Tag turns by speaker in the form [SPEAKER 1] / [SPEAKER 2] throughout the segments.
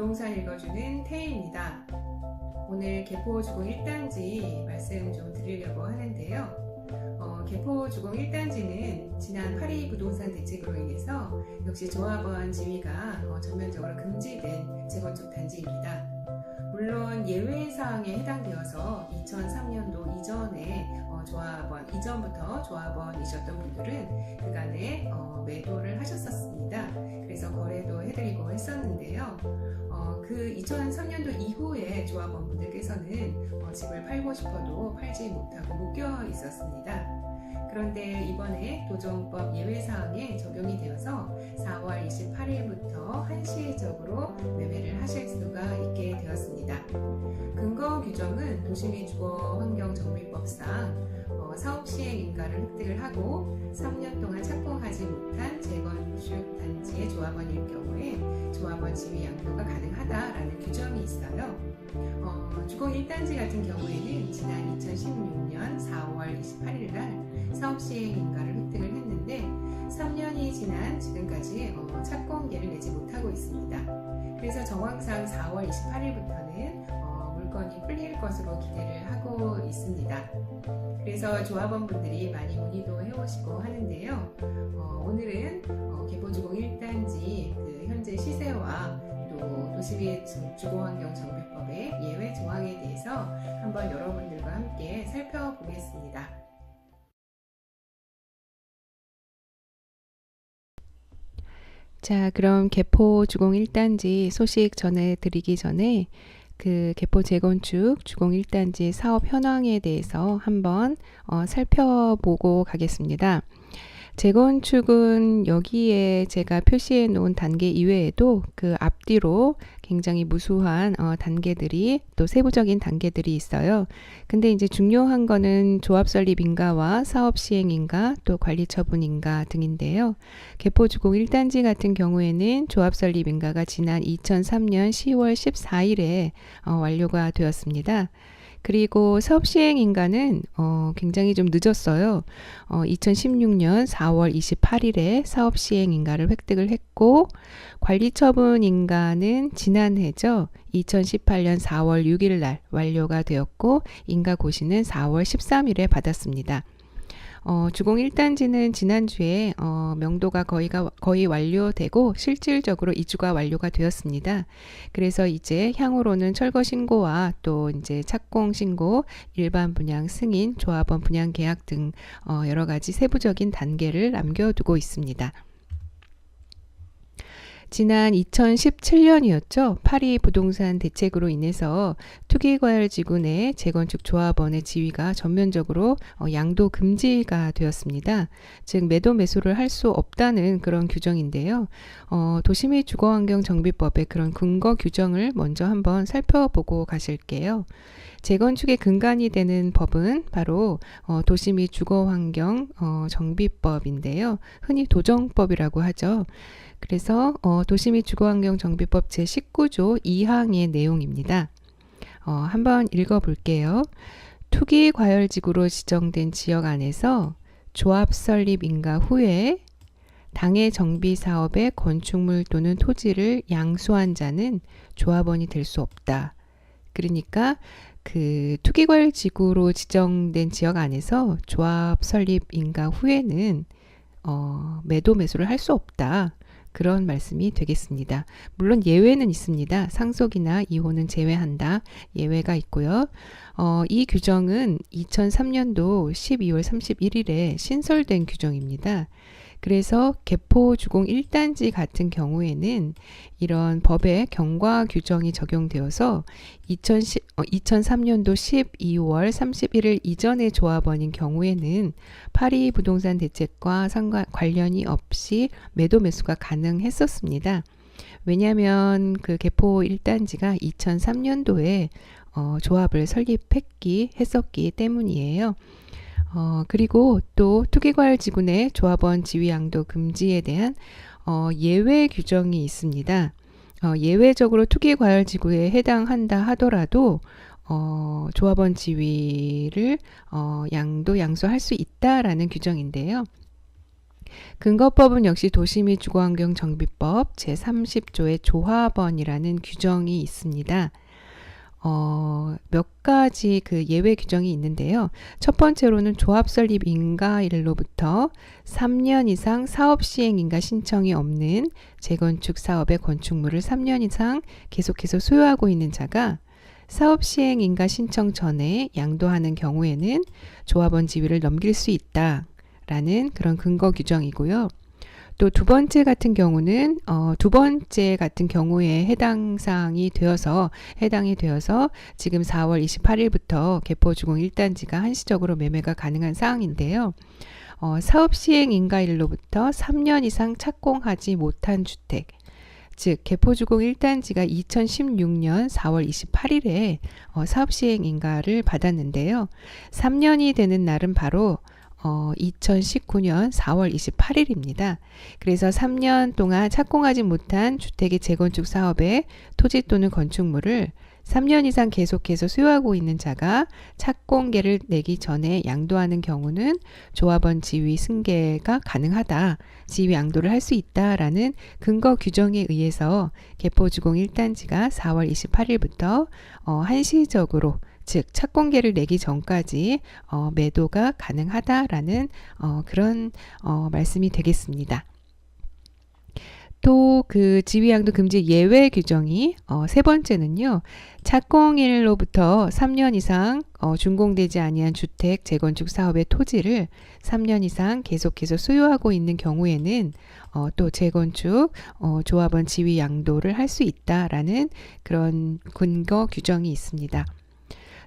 [SPEAKER 1] 부동산 읽어주는 태희입니다. 오늘 개포주공 1단지 말씀 좀 드리려고 하는데요. 개포주공 1단지는 지난 파리 부동산 대책으로 인해서 역시 조합원 지위가 전면적으로 금지된 재건축 단지입니다. 물론 예외사항에 해당되어서 2003년도 이전부터 조합원이셨던 분들은 그간에 매도를 하셨었습니다. 그래서 거래도 해드리고 했었는데요. 그 2003년도 이후에 조합원 분들께서는 집을 팔고 싶어도 팔지 못하고 묶여 있었습니다. 그런데 이번에 도정법 예외사항에 적용이 되어서 4월 28일부터 한시적으로 매매를 하실 수가 있게 되었습니다. 근거 규정은 도시및 주거환경정비법상 사업 시행 인가를 획득을 하고 3년 동안 착공하지 못한 재건축 단지의 조합원일 경우에 조합원 지위 양도가 가능하다라는 규정이 있어요. 주공 1단지 같은 경우에는 지난 2016년 4월 28일 날 사업 시행 인가를 획득을 했는데 3년이 지난 지금까지 착공계를 내지 못하고 있습니다. 그래서 정황상 4월 28일부터는 물건이 풀릴 것으로 기대를 하고 있습니다. 그래서 조합원분들이 많이 문의도 해오시고 하는데요. 오늘은 개포주공 1단지 그 현재 시세와 또 도시및 주거환경정비법의 예외 조항에 대해서 한번 여러분들과 함께 살펴보겠습니다.
[SPEAKER 2] 자, 그럼 개포주공 1단지 소식 전해드리기 전에 그 개포 재건축 주공 1단지 사업 현황에 대해서 한번 살펴보고 가겠습니다. 재건축은 여기에 제가 표시해 놓은 단계 이외에도 그 앞뒤로 굉장히 무수한 단계들이 또 세부적인 단계들이 있어요. 근데 이제 중요한 거는 조합 설립 인가와 사업 시행 인가 또 관리 처분 인가 등인데요. 개포주공 1단지 같은 경우에는 조합 설립 인가가 지난 2003년 10월 14일에 완료가 되었습니다. 그리고 사업 시행 인가는 굉장히 좀 늦었어요. 2016년 4월 28일에 사업 시행 인가를 획득을 했고 관리 처분 인가는 지난해죠. 2018년 4월 6일 날 완료가 되었고 인가 고시는 4월 13일에 받았습니다. 주공 1단지는 지난주에 명도가 거의 완료되고 실질적으로 이주가 완료가 되었습니다. 그래서 이제 향후로는 철거 신고와 또 이제 착공 신고, 일반 분양 승인, 조합원 분양 계약 등 여러 가지 세부적인 단계를 남겨두고 있습니다. 지난 2017년이었죠. 파리 부동산 대책으로 인해서 투기과열지구 내 재건축 조합원의 지위가 전면적으로 양도 금지가 되었습니다. 즉 매도 매수를 할 수 없다는 그런 규정인데요. 도시및 주거환경정비법의 그런 근거 규정을 먼저 한번 살펴보고 가실게요. 재건축의 근간이 되는 법은 바로 도시및 주거환경정비법인데요. 흔히 도정법이라고 하죠. 그래서 도시및 주거환경정비법 제19조 2항의 내용입니다. 한번 읽어볼게요. 투기과열지구로 지정된 지역 안에서 조합 설립 인가 후에 당해 정비사업의 건축물 또는 토지를 양수한 자는 조합원이 될 수 없다. 그러니까 그 투기과열지구로 지정된 지역 안에서 조합 설립 인가 후에는 매도 매수를 할 수 없다. 그런 말씀이 되겠습니다. 물론 예외는 있습니다. 상속이나 이혼은 제외한다. 예외가 있고요. 이 규정은 2003년도 12월 31일에 신설된 규정입니다. 그래서 개포주공 1단지 같은 경우에는 이런 법의 경과 규정이 적용되어서 2003년도 12월 31일 이전의 조합원인 경우에는 파리 부동산 대책과 관련이 없이 매도 매수가 가능했었습니다. 왜냐하면 그 개포 1단지가 2003년도에 조합을 했었기 때문이에요. 그리고 또 투기과열지구 내 조합원 지위 양도 금지에 대한 예외 규정이 있습니다. 예외적으로 투기과열지구에 해당한다 하더라도 조합원 지위를 양수할 수 있다라는 규정인데요. 근거법은 역시 도시및주거환경정비법 제30조의 조합원이라는 규정이 있습니다. 몇 가지 그 예외 규정이 있는데요. 첫 번째로는 조합 설립 인가일로부터 3년 이상 사업 시행 인가 신청이 없는 재건축 사업의 건축물을 3년 이상 계속해서 소유하고 있는 자가 사업 시행 인가 신청 전에 양도하는 경우에는 조합원 지위를 넘길 수 있다라는 그런 근거 규정이고요. 또 두 번째 같은 경우는 두 번째 같은 경우에 해당이 되어서 지금 4월 28일부터 개포주공 1단지가 한시적으로 매매가 가능한 사항인데요. 사업 시행 인가일로부터 3년 이상 착공하지 못한 주택, 즉 개포주공 1단지가 2016년 4월 28일에 사업 시행 인가를 받았는데요. 3년이 되는 날은 바로 2019년 4월 28일입니다. 그래서 3년 동안 착공하지 못한 주택의 재건축 사업에 토지 또는 건축물을 3년 이상 계속해서 소유하고 있는 자가 착공계를 내기 전에 양도하는 경우는 조합원 지위 승계가 가능하다, 지위 양도를 할 수 있다라는 근거 규정에 의해서 개포주공 1단지가 4월 28일부터 한시적으로, 즉 착공계를 내기 전까지 매도가 가능하다라는 그런 말씀이 되겠습니다. 또 그 지위양도 금지 예외 규정이 세 번째는요. 착공일로부터 3년 이상 준공되지 아니한 주택 재건축 사업의 토지를 3년 이상 계속해서 소유하고 있는 경우에는 또 재건축 조합원 지위 양도를 할 수 있다라는 그런 근거 규정이 있습니다.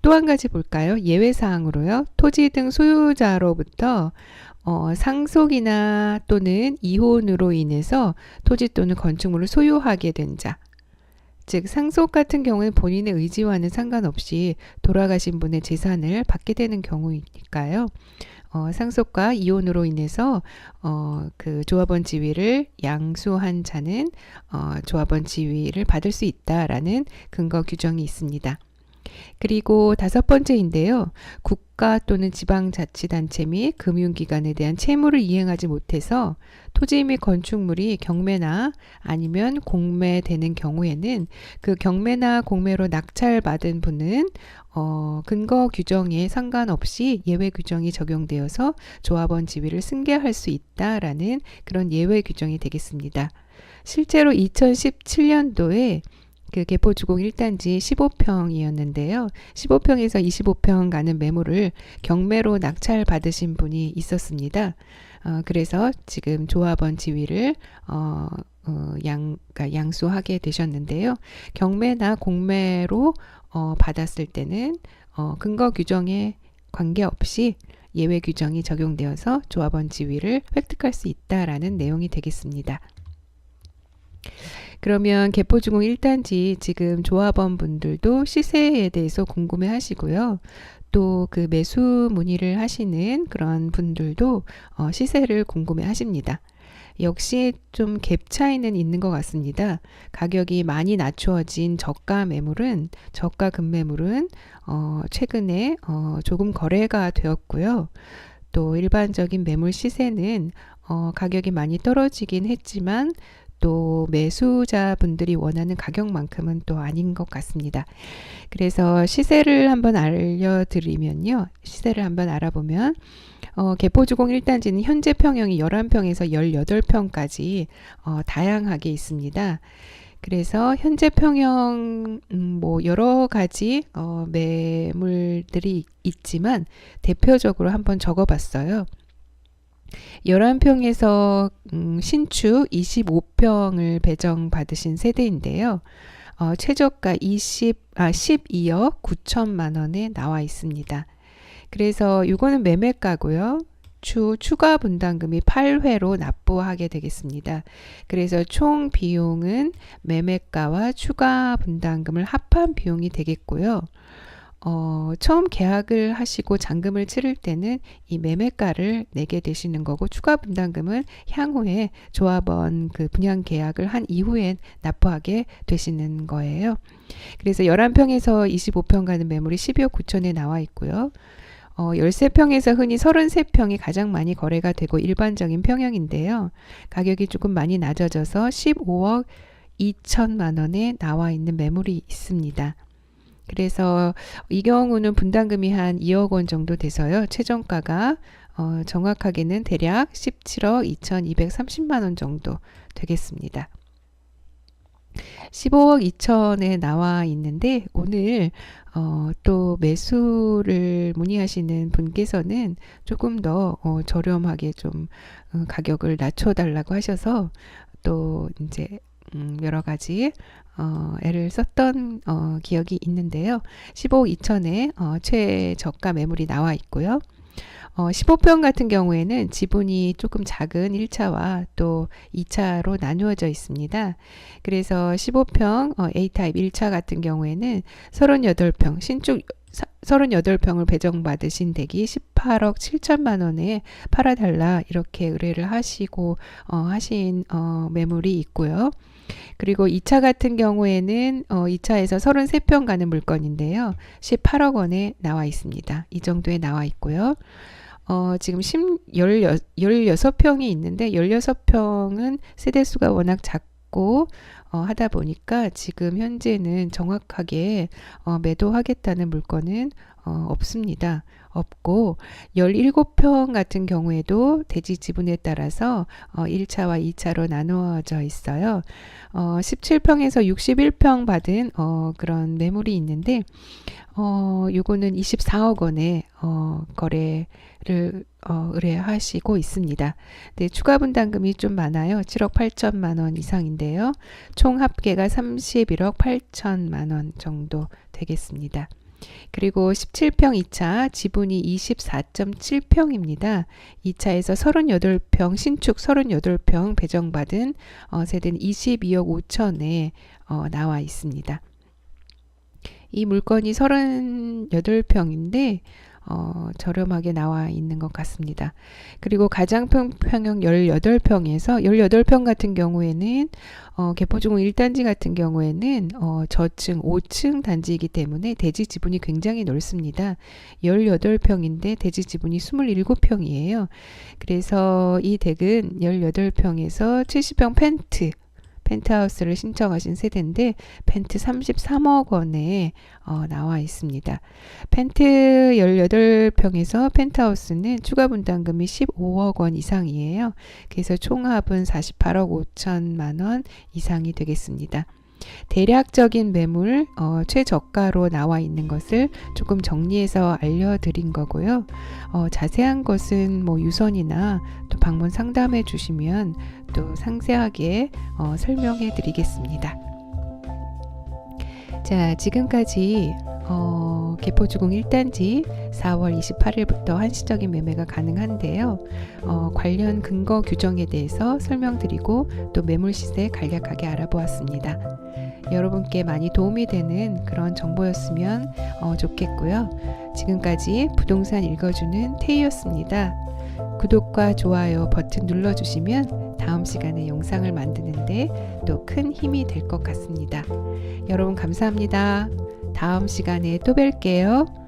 [SPEAKER 2] 또 한 가지 볼까요? 예외사항으로요. 토지 등 소유자로부터 상속이나 또는 이혼으로 인해서 토지 또는 건축물을 소유하게 된 자, 즉 상속 같은 경우는 본인의 의지와는 상관없이 돌아가신 분의 재산을 받게 되는 경우니까요. 상속과 이혼으로 인해서 그 조합원 지위를 양수한 자는 조합원 지위를 받을 수 있다라는 근거 규정이 있습니다. 그리고 다섯 번째인데요. 국가 또는 지방자치단체 및 금융기관에 대한 채무를 이행하지 못해서 토지 및 건축물이 경매나 아니면 공매되는 경우에는 그 경매나 공매로 낙찰받은 분은 근거 규정에 상관없이 예외 규정이 적용되어서 조합원 지위를 승계할 수 있다라는 그런 예외 규정이 되겠습니다. 실제로 2017년도에 그 개포주공 1단지 15평이었는데요. 15평에서 25평 가는 매물을 경매로 낙찰 받으신 분이 있었습니다. 그래서 지금 조합원 지위를 양수하게 되셨는데요. 경매나 공매로 받았을 때는 근거 규정에 관계없이 예외 규정이 적용되어서 조합원 지위를 획득할 수 있다라는 내용이 되겠습니다. 그러면 개포주공 1단지 지금 조합원 분들도 시세에 대해서 궁금해 하시고요. 또 그 매수 문의를 하시는 그런 분들도 시세를 궁금해 하십니다. 역시 좀 갭 차이는 있는 것 같습니다. 가격이 많이 낮추어진 저가 금매물은 최근에 조금 거래가 되었고요. 또 일반적인 매물 시세는 가격이 많이 떨어지긴 했지만 또 매수자분들이 원하는 가격만큼은 또 아닌 것 같습니다. 그래서 시세를 한번 알아보면 개포주공 1단지는 현재 평형이 11평에서 18평까지 다양하게 있습니다. 그래서 현재 평형 여러 가지 매물들이 있지만 대표적으로 한번 적어봤어요. 11평에서 신축 25평을 배정받으신 세대인데요. 최저가 12억 9천만 원에 나와 있습니다. 그래서 이거는 매매가고요. 추가 분담금이 8회로 납부하게 되겠습니다. 그래서 총 비용은 매매가와 추가 분담금을 합한 비용이 되겠고요. 처음 계약을 하시고 잔금을 치를 때는 이 매매가를 내게 되시는 거고 추가 분담금은 향후에 조합원 그 분양 계약을 한 이후에 납부하게 되시는 거예요. 그래서 11평에서 25평 가는 매물이 12억 9천에 나와 있고요. 13평에서 흔히 33평이 가장 많이 거래가 되고 일반적인 평형인데요. 가격이 조금 많이 낮아져서 15억 2천만 원에 나와 있는 매물이 있습니다. 그래서 이 경우는 분담금이 한 2억 원 정도 돼서요. 최저가가 정확하게는 대략 17억 2,230만 원 정도 되겠습니다. 15억 2천에 나와 있는데 오늘 또 매수를 문의하시는 분께서는 조금 더 저렴하게 좀 가격을 낮춰달라고 하셔서 또 이제 여러 가지 애를 썼던 기억이 있는데요. 15억 2천에 최저가 매물이 나와 있고요. 15평 같은 경우에는 지분이 조금 작은 1차와 또 2차로 나누어져 있습니다. 그래서 15평 A타입 1차 같은 경우에는 38평 신축 38평을 배정받으신 댁이 18억 7천만 원에 팔아달라 이렇게 의뢰를 하시고 하신 매물이 있고요. 그리고 2차 같은 경우에는 2차에서 33평 가는 물건인데요. 18억 원에 나와 있습니다. 이 정도에 나와 있고요. 지금 16평이 있는데 16평은 세대수가 워낙 작고 하다 보니까 지금 현재는 정확하게 매도하겠다는 물건은 없습니다. 없고 17평 같은 경우에도 대지 지분에 따라서 1차와 2차로 나누어져 있어요. 17평에서 61평 받은 그런 매물이 있는데 요거는 24억 원에 거래를 의뢰하시고 있습니다. 네, 추가 분담금이 좀 많아요. 7억 8천만 원 이상인데요. 총 합계가 31억 8천만 원 정도 되겠습니다. 그리고 17평 2차 지분이 24.7평입니다. 2차에서 38평 신축 38평 배정받은 세대는 22억 5천에 나와 있습니다. 이 물건이 38평인데 저렴하게 나와 있는 것 같습니다. 그리고 가장평 평형 18평에서 18평 같은 경우에는 개포중흥 1단지 같은 경우에는 저층 5층 단지이기 때문에 대지 지분이 굉장히 넓습니다. 18평인데 대지 지분이 27평이에요. 그래서 이 댁은 18평에서 70평 펜트하우스를 신청하신 세대인데 펜트 33억 원에 나와 있습니다. 펜트 18평에서 펜트하우스는 추가 분담금이 15억 원 이상이에요. 그래서 총합은 48억 5천만 원 이상이 되겠습니다. 대략적인 매물 최저가로 나와 있는 것을 조금 정리해서 알려드린 거고요. 자세한 것은 뭐 유선이나 또 방문 상담해 주시면 또 상세하게 설명해 드리겠습니다. 자, 지금까지 개포주공 1단지 4월 28일부터 한시적인 매매가 가능한데요. 관련 근거 규정에 대해서 설명드리고 또 매물 시세 간략하게 알아보았습니다. 여러분께 많이 도움이 되는 그런 정보였으면 좋겠고요. 지금까지 부동산 읽어주는 태희였습니다. 구독과 좋아요 버튼 눌러주시면 다음 시간에 영상을 만드는데 또 큰 힘이 될 것 같습니다. 여러분 감사합니다. 다음 시간에 또 뵐게요.